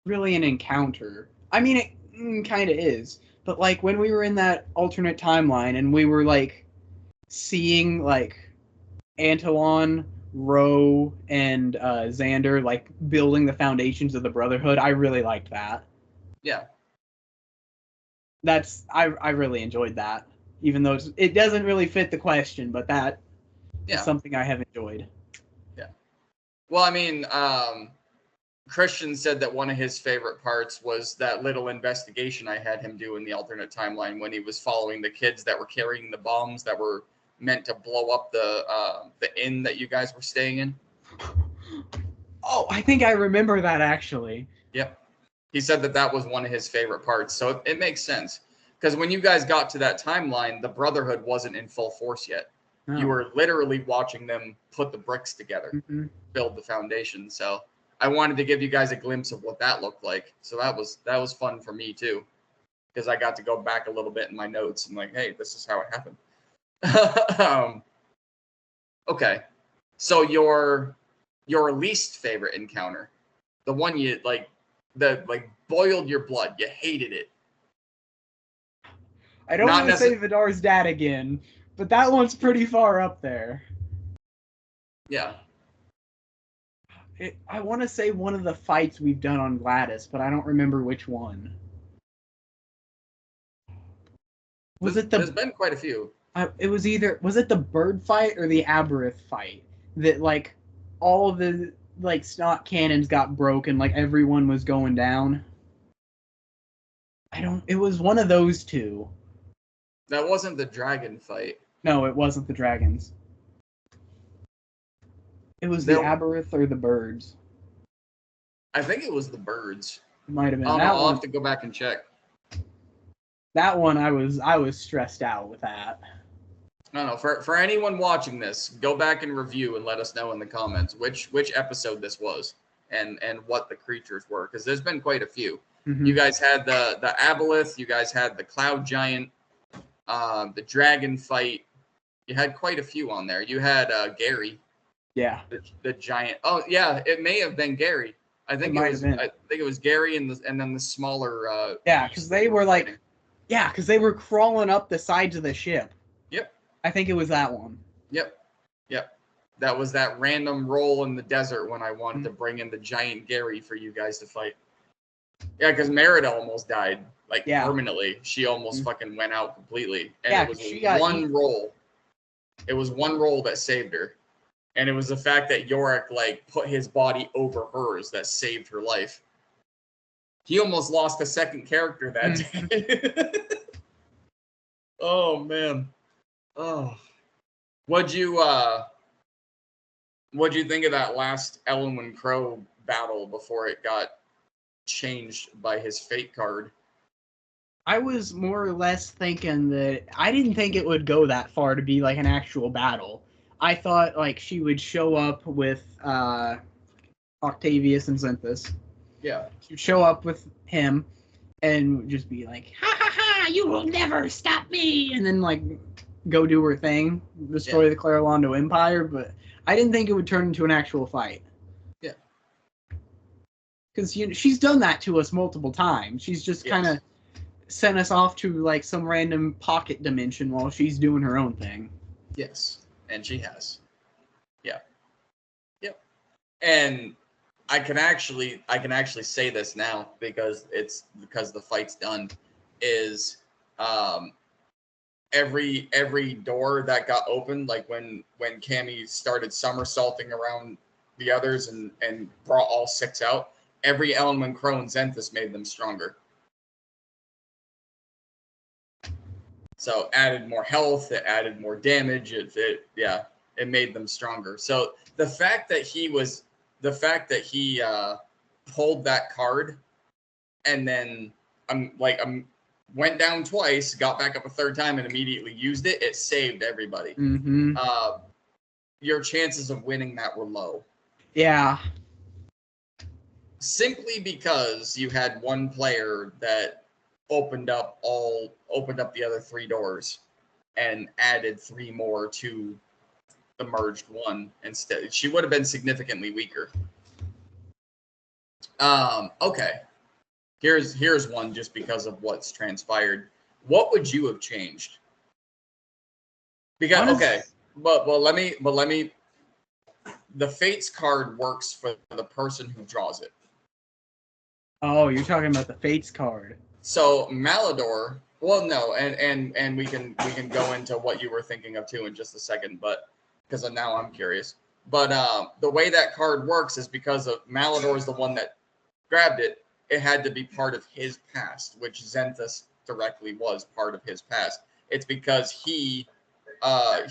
really an encounter. I mean, it kind of is. But, like, when we were in that alternate timeline and we were, like, seeing, like, Antelon, Ro, and Xander, like, building the foundations of the Brotherhood, I really liked that. Yeah. I really enjoyed that. Even though it doesn't really fit the question, but that is something I have enjoyed. Yeah. Well, I mean, Christian said that one of his favorite parts was that little investigation I had him do in the alternate timeline when he was following the kids that were carrying the bombs that were meant to blow up the inn that you guys were staying in. Oh, I think I remember that actually. Yep. He said that was one of his favorite parts. So it makes sense. Because when you guys got to that timeline, the Brotherhood wasn't in full force yet. No. You were literally watching them put the bricks together, build the foundation. So I wanted to give you guys a glimpse of what that looked like. So that was fun for me too. Because I got to go back a little bit in my notes and like, hey, this is how it happened. Okay. So your least favorite encounter, the one you that boiled your blood, you hated it. I don't want to say Vidar's dad again, but that one's pretty far up there. Yeah. I want to say one of the fights we've done on Gladys, but I don't remember which one. There's been quite a few. Was it the bird fight or the Aberith fight that like all of the like snot cannons got broken, like everyone was going down? It was one of those two. That wasn't the dragon fight. No, it wasn't the dragons. It was the Aberith or the birds. I think it was the birds. It might have been. I'll have to go back and check. That one, I was stressed out with that. No. For anyone watching this, go back and review and let us know in the comments which episode this was and what the creatures were, because there's been quite a few. Mm-hmm. You guys had the Aboleth. You guys had the Cloud Giant. The dragon fight. You had quite a few on there. You had Gary. Yeah. The giant. Oh yeah, it may have been Gary. I think it was Gary and then the smaller. Yeah, because they were like. Yeah, because they were crawling up the sides of the ship. Yep. I think it was that one. Yep. That was that random roll in the desert when I wanted to bring in the giant Gary for you guys to fight. Yeah, because Merida almost died, permanently. She almost fucking went out completely. And it was one roll. It was one roll that saved her. And it was the fact that Yorick, put his body over hers that saved her life. He almost lost a second character that day. Oh, man. Oh. What'd you think of that last Elwyn Crow battle before it got changed by his fate card? I was more or less thinking that I didn't think it would go that far to be like an actual battle. I thought she would show up with Octavius and Xanthus. Yeah. She'd show up with him and just be like, ha ha ha, you will never stop me, and then go do her thing, destroy the Clarilondo Empire, but I didn't think it would turn into an actual fight. Yeah. Because she's done that to us multiple times. She's just kind of sent us off to like some random pocket dimension while she's doing her own thing. Yes, and she has. Yeah. Yep. And I can actually say this now because the fight's done. Is every door that got opened, like when Cammy started somersaulting around the others and brought all 6 out, every element Crow and Xenthus made them stronger. So added more health, it added more damage, it made them stronger. So the fact that he pulled that card and then went down twice, got back up a third time, and immediately used it, it saved everybody. Mm-hmm. Your chances of winning that were low. Yeah. Simply because you had one player that opened up the other 3 doors and added 3 more to the merged one instead. She would have been significantly weaker. Okay. Here's one just because of what's transpired. What would you have changed? Because but let me. The Fates card works for the person who draws it. Oh, you're talking about the Fates card. So Malador. Well, no, and we can go into what you were thinking of too in just a second, but because now I'm curious. But the way that card works is because of Malador is the one that grabbed it. It had to be part of his past, which Xenthus directly was part of his past. It's because he felt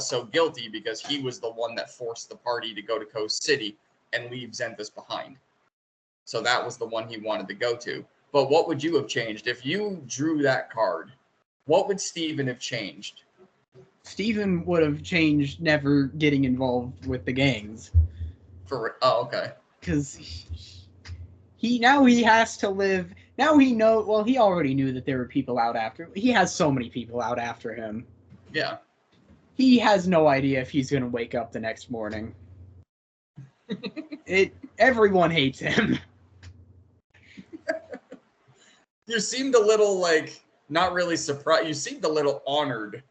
so guilty because he was the one that forced the party to go to Coast City and leave Xenthus behind. So that was the one he wanted to go to. But what would you have changed if you drew that card? What would Steven have changed? Steven would have changed never getting involved with the gangs. Okay. Because he has to live. Now he he already knew that there were people out after him. He has so many people out after him. Yeah. He has no idea if he's going to wake up the next morning. Everyone hates him. You seemed a little not really surprised. You seemed a little honored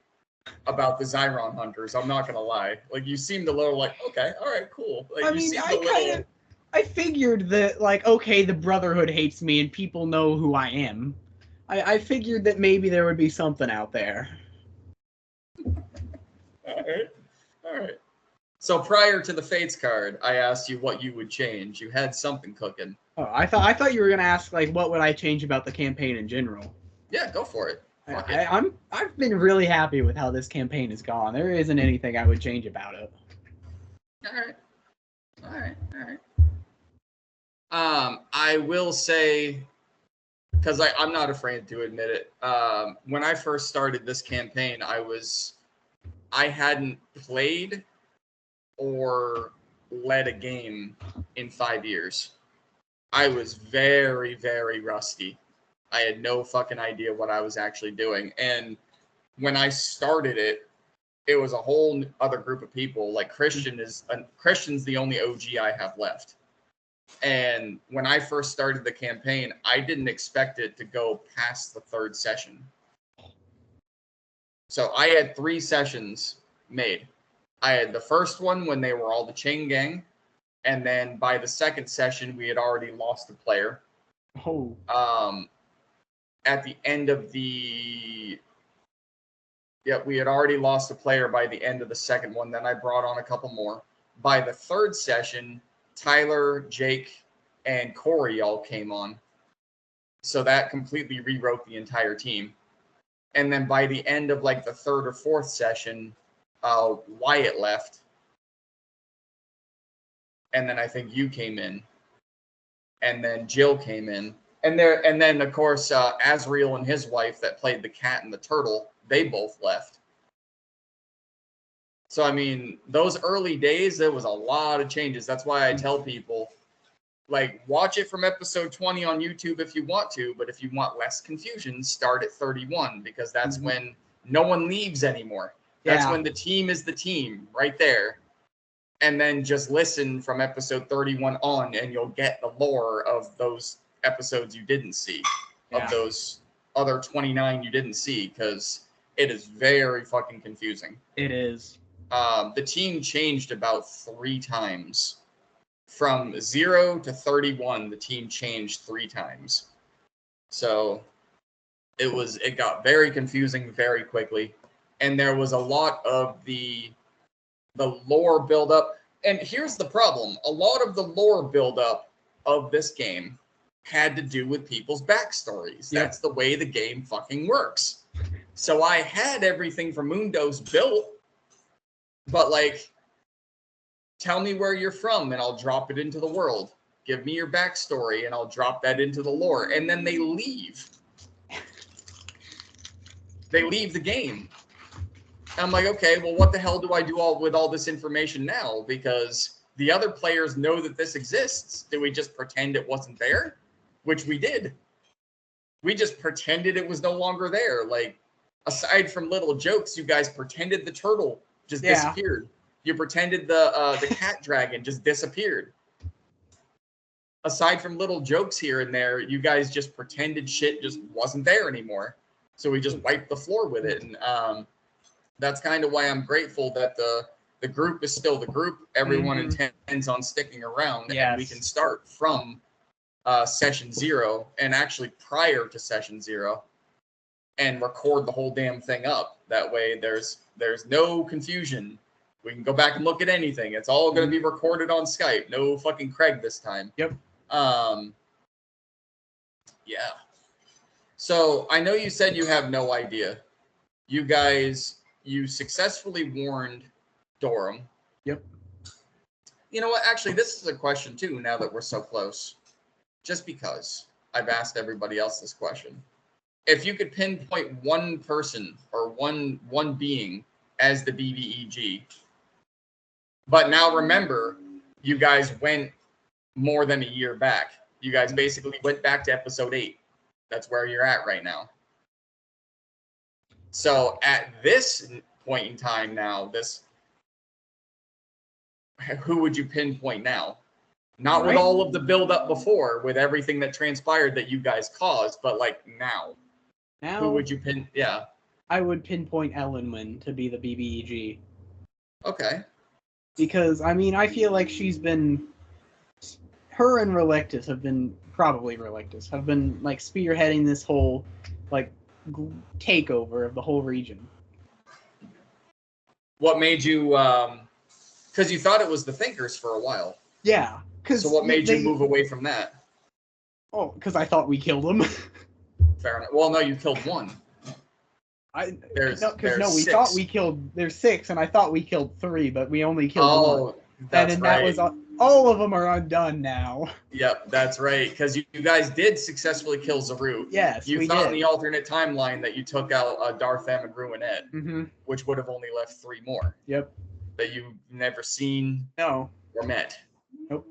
about the Zyron hunters. I'm not going to lie. You seemed a little okay, all right, cool. I figured that, okay, the Brotherhood hates me and people know who I am. I figured that maybe there would be something out there. All right. So prior to the Fates card, I asked you what you would change. You had something cooking. Oh, I thought you were gonna ask what would I change about the campaign in general. Yeah, go for it. I've been really happy with how this campaign has gone. There isn't anything I would change about it. All right. I will say, because I'm not afraid to admit it. When I first started this campaign, I hadn't played or led a game in 5 years. I was very, very rusty. I had no fucking idea what I was actually doing. And when I started it, it was a whole other group of people. Christian's the only OG I have left. And when I first started the campaign, I didn't expect it to go past the 3rd session. So I had 3 sessions made. I had the first one when they were all the chain gang. And then by the 2nd session, we had already lost a player. Oh. At the end of we had already lost a player by the end of the 2nd one. Then I brought on a couple more. By the 3rd session, Tyler, Jake, and Corey all came on. So that completely rewrote the entire team. And then by the end of the 3rd or 4th session, Wyatt left. And then I think you came in. And then Jill came in. And then of course Azriel and his wife that played the cat and the turtle, they both left. So I mean, those early days, there was a lot of changes. That's why I tell people Like, watch it from episode 20 on YouTube if you want to, but if you want less confusion, start at 31, because that's when no one leaves anymore. That's when the team is the team right there. And then just listen from episode 31 on, and you'll get the lore of those episodes you didn't see, of those other 29 you didn't see, because it is very fucking confusing. It is. The team changed about 3 times. From 0 to 31, the team changed 3 times. So it got very confusing very quickly. And there was a lot of the lore buildup. And here's the problem. A lot of the lore buildup of this game had to do with people's backstories. Yep. That's the way the game fucking works. So I had everything from Mundos built, but like, tell me where you're from and I'll drop it into the world. Give me your backstory and I'll drop that into the lore. And then they leave. They leave the game. I'm like, okay, well, what the hell do I do with all this information now? Because the other players know that this exists. Do we just pretend it wasn't there? Which we did. We just pretended it was no longer there. Like, aside from little jokes, you guys pretended the turtle just disappeared. You pretended the cat dragon just disappeared. Aside from little jokes here and there, you guys just pretended shit just wasn't there anymore. So we just wiped the floor with it. And that's kind of why I'm grateful that the group is still the group. Everyone intends on sticking around. Yes. And we can start from session 0, and actually prior to session 0, and record the whole damn thing up. That way there's no confusion. We can go back and look at anything. It's all going to be recorded on Skype. No fucking Craig this time. Yep. Yeah. So I know you said you have no idea. You successfully warned Durham. Yep. You know what? Actually, this is a question too, now that we're so close. Just because I've asked everybody else this question. If you could pinpoint one person or one being as the BBEG, but now remember, you guys went more than a year back. You guys basically went back to episode 8. That's where you're at right now. So at this point in time now, who would you pinpoint now? Not with all of the build-up before, with everything that transpired that you guys caused, but like now. Now, who would you pin? Yeah. I would pinpoint Ellenwyn to be the BBEG. Okay. Because, I mean, I feel like her and Relictus have been like spearheading this whole like takeover of the whole region. What made you, because you thought it was the Thinkers for a while. Yeah. So what made you move away from that? Oh, because I thought we killed them. Fair enough. Well, no, you killed one. We thought we killed. There's 6, and I thought we killed 3, but we only killed 1. That's and right. That was all of them are undone now. Yep, that's right. Because you guys did successfully kill Zaru. Yes, you thought in the alternate timeline that you took out Dartham and Ruinette, which would have only left 3 more. Yep. That you've never seen. No. Or met. Nope.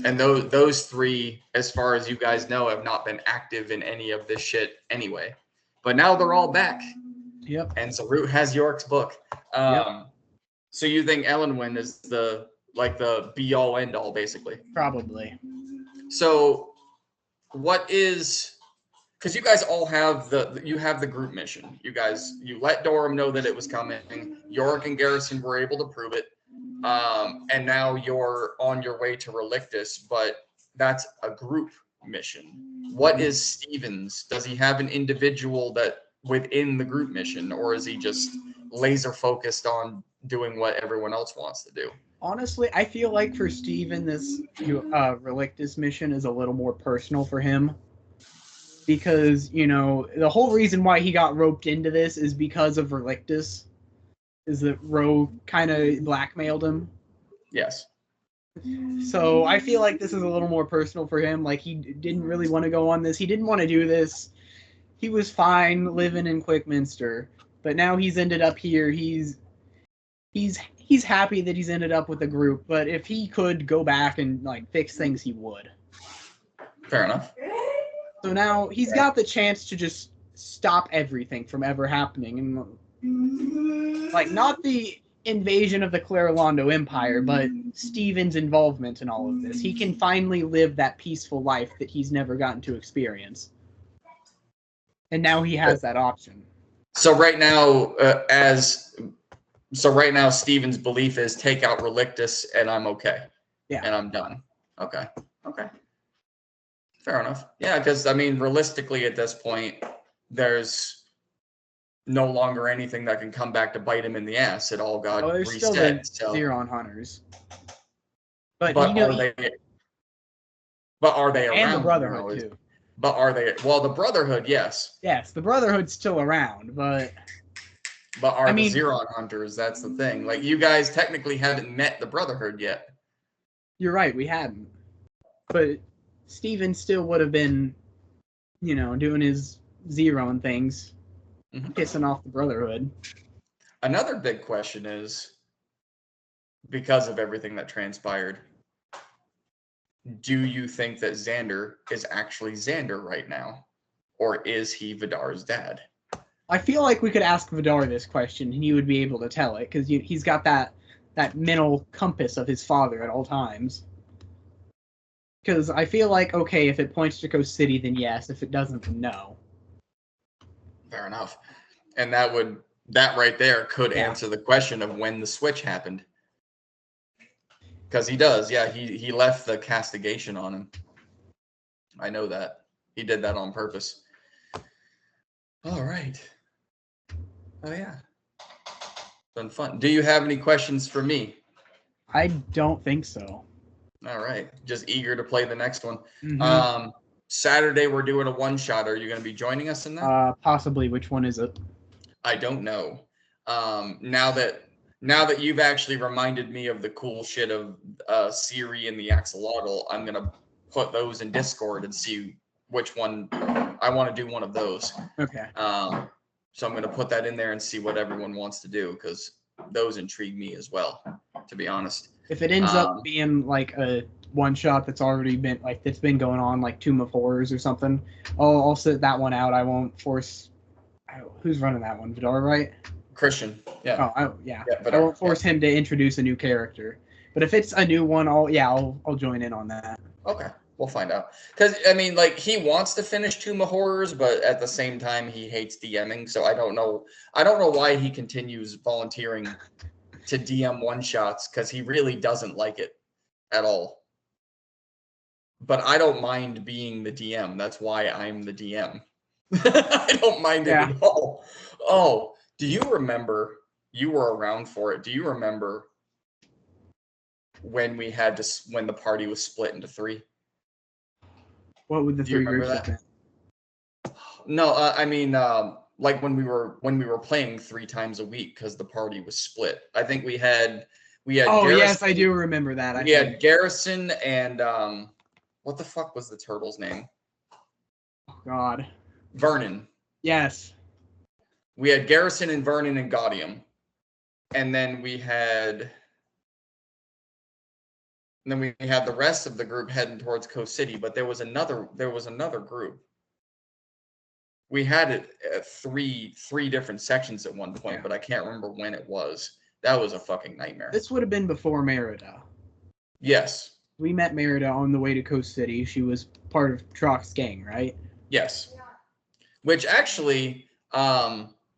And those 3, as far as you guys know, have not been active in any of this shit anyway. But now they're all back. Yep. And Zaru has York's book. So you think Ellenwyn is the be-all, end-all, basically? Probably. So what is... Because you guys all have the group mission. You let Durham know that it was coming. York and Garrison were able to prove it. And now you're on your way to Relictus, but that's a group mission. What is Stevens? Does he have an individual that within the group mission, or is he just laser focused on doing what everyone else wants to do? Honestly, I feel like for Steven, this Relictus mission is a little more personal for him. Because, the whole reason why he got roped into this is because of Relictus. Is that Ro kind of blackmailed him? Yes. So I feel like this is a little more personal for him. Like, he didn't really want to go on this. He didn't want to do this. He was fine living in Quickminster. But now he's ended up here. He's he's happy that he's ended up with a group, but if he could go back and like fix things, he would. Fair enough. So now he's got the chance to just stop everything from ever happening, and like not the invasion of the Clarilondo Empire, but Steven's involvement in all of this. He can finally live that peaceful life that he's never gotten to experience, and now he has that option. So right now, Steven's belief is take out bRiGhTeSt and I'm okay. Yeah. And I'm done. Okay. Fair enough. Yeah, because I mean, realistically, at this point, there's no longer anything that can come back to bite him in the ass. It all got there's reset. Still the Xeron hunters, but are they? But are they around? And the Brotherhood too. But are they? Well, the Brotherhood, yes. Yes, the Brotherhood's still around, but are the Xeron hunters? That's the thing. Like, you guys technically haven't met the Brotherhood yet. You're right, we hadn't. But Steven still would have been, doing his Xeron things, pissing off the Brotherhood. Another big question is, because of everything that transpired, do you think that Xander is actually Xander right now? Or is he Vidar's dad? I feel like we could ask Vidar this question and he would be able to tell it, because he's got that mental compass of his father at all times. Because I feel like, okay, if it points to Coast City, then yes. If it doesn't, then no. Fair enough. And that right there could answer the question of when the switch happened. Because he does, yeah. He left the castigation on him. I know that. He did that on purpose. All right. Oh, yeah. Been fun. Do you have any questions for me? I don't think so. All right. Just eager to play the next one. Mm-hmm. Saturday, we're doing a one-shot. Are you going to be joining us in that? Possibly. Which one is it? I don't know. Now that you've actually reminded me of the cool shit of Siri and the axolotl, I'm going to put those in Discord and see which one. I want to do one of those. Okay. So I'm going to put that in there and see what everyone wants to do, because those intrigue me as well, to be honest. If it ends up being like a one shot that's already been that's been going on, like Tomb of Horrors or something, I'll sit that one out. I won't force. Who's running that one? Vidar, right? Christian. Yeah. Oh, yeah. I won't force him to introduce a new character. But if it's a new one, I'll join in on that. Okay. We'll find out. Because, I mean, like, he wants to finish Tomb of Horrors, but at the same time, he hates DMing. So I don't know why he continues volunteering to DM one-shots, because he really doesn't like it at all. But I don't mind being the DM. That's why I'm the DM. I don't mind it at all. Oh, do you remember, you were around for it, do you remember when when the party was split into three? What would the three groups have been? No, I mean, like when we were playing 3 times a week, because the party was split. I think we had. Oh, Garrison, yes, I do remember that. We had Garrison and what the fuck was the turtle's name? Oh God. Vernon. Yes. We had Garrison and Vernon and Gaudium, and then we had the rest of the group heading towards Coast City. But there was another group. We had it at three different sections at one point, but I can't remember when it was. That was a fucking nightmare. This would have been before Merida. Yes. We met Merida on the way to Coast City. She was part of Trock's gang, right? Yes. Which actually,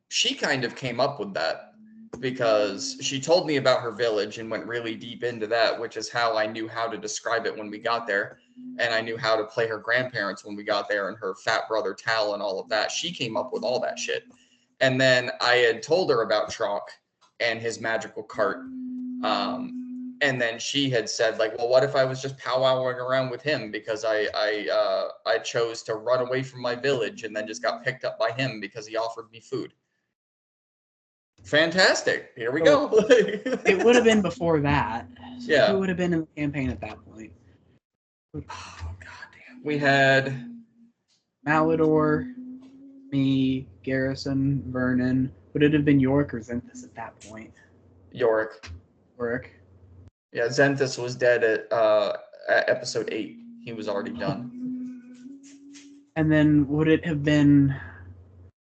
she kind of came up with that, because she told me about her village and went really deep into that, which is how I knew how to describe it when we got there. And I knew how to play her grandparents when we got there, and her fat brother Tal and all of that. She came up with all that shit. And then I had told her about Trock and his magical cart. And then she had said, like, well, what if I was just powwowing around with him, because I chose to run away from my village and then just got picked up by him because he offered me food. Fantastic. Here we go. It would have been before that. So yeah. Who would have been in the campaign at that point? Oh, goddamn. We had Malidor, me, Garrison, Vernon. Would it have been York or Zenthus at that point? Yorick. work. Yeah, Xanthus was dead at episode 8. He was already done. And then would it have been?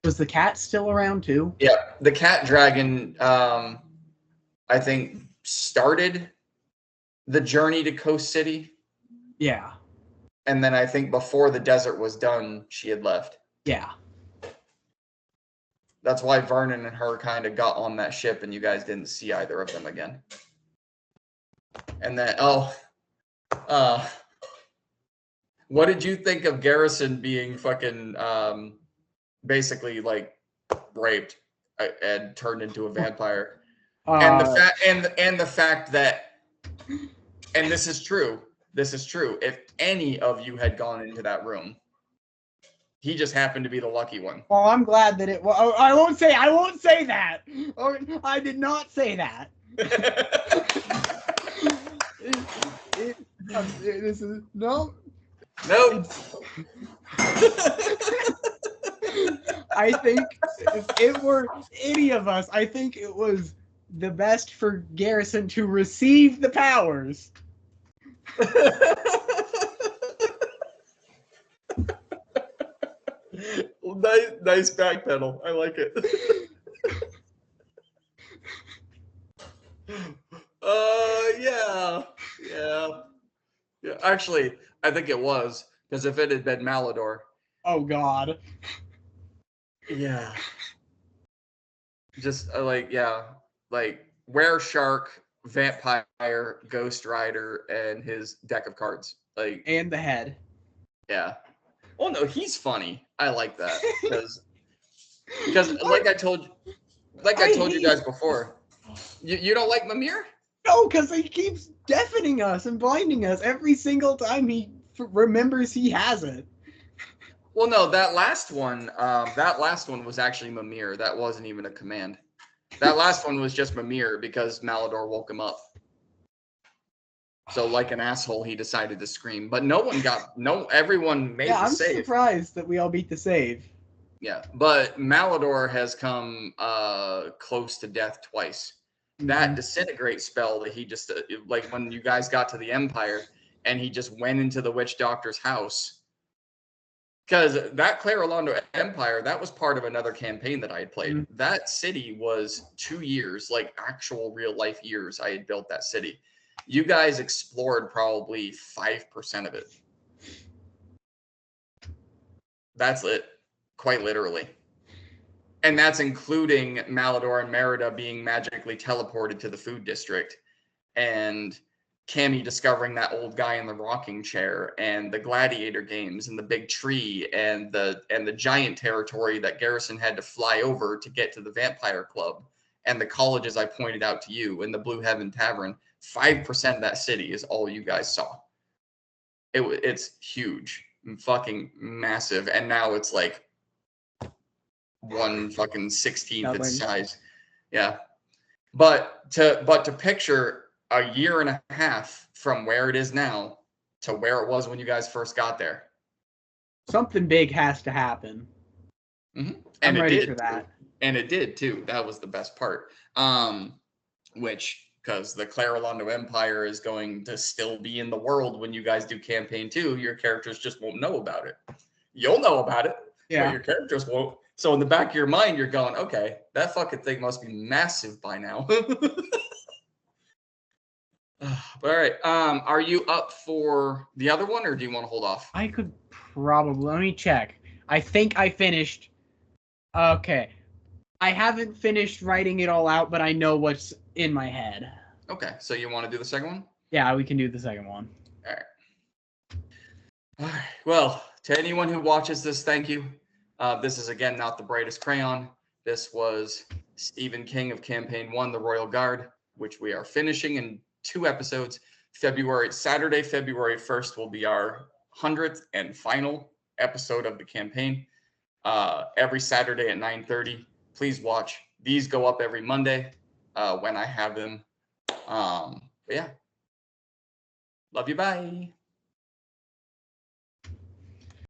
Was the cat still around too? Yeah, the cat dragon. I think started the journey to Coast City. Yeah. And then I think before the desert was done, she had left. Yeah. That's why Vernon and her kind of got on that ship, and you guys didn't see either of them again. And then, what did you think of Garrison being fucking basically like raped and turned into a vampire? And the fact that, and this is true. If any of you had gone into that room, he just happened to be the lucky one. Well, I'm glad that it. Well, I won't say that. Or I did not say that. This is nope. I think if it were any of us, I think it was the best for Garrison to receive the powers. Nice backpedal. I like it. Yeah. Actually, I think it was, because if it had been Malador. Oh God. Yeah. Just like Were Shark, Vampire, Ghost Rider, and his deck of cards. And the head. Yeah. Oh no, he's funny. I like that because like I told you guys before, you don't like Mimir? No, because he keeps deafening us and blinding us every single time he remembers he has it. Well, no, that last one was actually Mimir. That wasn't even a command. That last one was just Mimir because Malador woke him up. So like an asshole, he decided to scream. But everyone made the save. I'm surprised that we all beat the save. Yeah, but Malador has come close to death twice. Mm-hmm. That disintegrate spell that he just, like when you guys got to the Empire and he just went into the witch doctor's house. Because that Clarolondo Empire, that was part of another campaign that I had played. Mm-hmm. That city was 2 years, like actual real life years I had built that city. You guys explored probably 5% of it. That's it, quite literally. And that's including Malador and Merida being magically teleported to the food district, and Cammy discovering that old guy in the rocking chair, and the gladiator games, and the big tree, and the giant territory that Garrison had to fly over to get to the Vampire Club, and the colleges I pointed out to you, and the Blue Heaven Tavern. 5% of that city is all you guys saw. It's huge, fucking massive, and now it's like 1/16 its size. Yeah, but to picture a year and a half from where it is now to where it was when you guys first got there, something big has to happen. Mm-hmm. I'm ready for that. And it did too. That was the best part. Because the Clarolondo Empire is going to still be in the world when you guys do campaign 2. Your characters just won't know about it. You'll know about it, but your characters won't. So in the back of your mind, you're going, okay, that fucking thing must be massive by now. But all right, are you up for the other one, or do you want to hold off? I could probably. Let me check. I think I finished. Okay. I haven't finished writing it all out, but I know what's in my head. Okay, so you want to do the second one? Yeah, we can do the second one. All right. Well, to anyone who watches this, thank you. This is, again, not the brightest crayon. This was Stephen King of Campaign 1, The Royal Guard, which we are finishing in 2 episodes. Saturday, February 1st will be our 100th and final episode of the campaign. Every Saturday at 9:30. Please watch. These go up every Monday when I have them. But yeah. Love you. Bye.